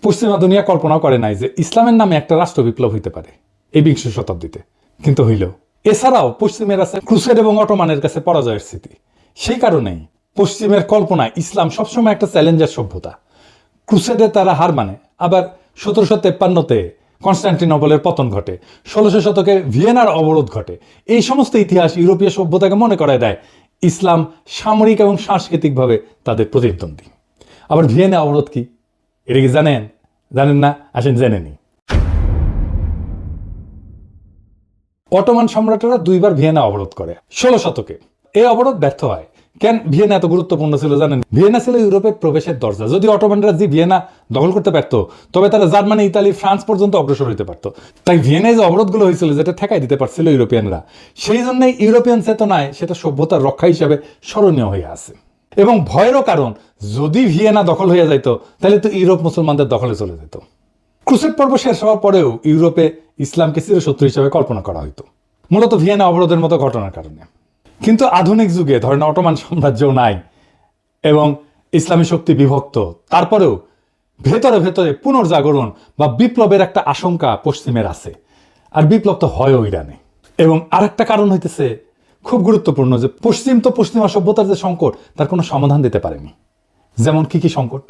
পশ্চিমা দুনিয়া কল্পনাও করে নাই যে ইসলামের নামে একটা রাষ্ট্র বিপ্লব হইতে পারে এই 20 শতাব্দীতে, কিন্তু হইল। এছাড়াও পশ্চিমের আছে ক্রুসেড এবং অটোমানের কাছে পরাজয়ের স্মৃতি। সেই কারণেই পশ্চিমের কল্পনায় ইসলাম সবসময় একটা চ্যালেঞ্জার সভ্যতা। ক্রুসেডে তারা হার মানে, আবার 1753-তে কনস্টান্টিনোপলের পতন ঘটে, 1600 শতকে ভিয়েনার অবরোধ ঘটে। এই সমস্ত ইতিহাস ইউরোপীয় সভ্যতাকে মনে করায় দেয় ইসলাম সামরিক এবং সাংস্কৃতিকভাবে তাদের প্রতিদ্বন্দ্বী। আবার ভিয়েনা অবরোধ কি, এটা কি জানেন? জানেন না? আসেন জেনে নিই। অটোমান সম্রাটরা 2বার ভিয়েনা অবরোধ করে 16 শতকে। এই অবরোধ ব্যর্থ হয়। কেন ভিয়েনা এত গুরুত্বপূর্ণ ছিল জানেন? ভিয়েনা ছিল ইউরোপের প্রবেশের দরজা। যদি অটোমানরা যে ভিয়েনা দখল করতে পারত, তবে তারা জার্মানি, ইতালি, ফ্রান্স পর্যন্ত অগ্রসর হতে পারত। তাই ভিয়েনায় যে অবরোধগুলো হয়েছিল, যেটা ঠেকাই দিতে পারছিল ইউরোপিয়ানরা, সেই জন্যই ইউরোপিয়ান চেতনায় সেটা সভ্যতার রক্ষা হিসাবে স্মরণীয় হয়ে আছে। এবং ভয়েরও কারণ, যদি ভিয়েনা দখল হয়ে যাইত তাহলে তো ইউরোপ মুসলমানদের দখলে চলে যেত। ক্রুসেড পর্ব শেষ হওয়ার পরেও ইউরোপে ইসলামকে চিরশত্রু হিসেবে কল্পনা করা হইতো, মূলত ভিয়েনা অবরোধের মতো ঘটনার কারণে। কিন্তু আধুনিক যুগে ধরেন অটোমান সাম্রাজ্যও নাই এবং ইসলামী শক্তি বিভক্ত, তারপরেও ভেতরে ভেতরে পুনর্জাগরণ বা বিপ্লবের একটা আশঙ্কা পশ্চিমের আছে। আর বিপ্লব তো হয়ও ইরানে। এবং আরেকটা কারণ হইতেছে খুব গুরুত্বপূর্ণ, যে পশ্চিমা সভ্যতার যে সংকট, তার কোনো সমাধান দিতে পারেনি। যেমন কি কি সংকট?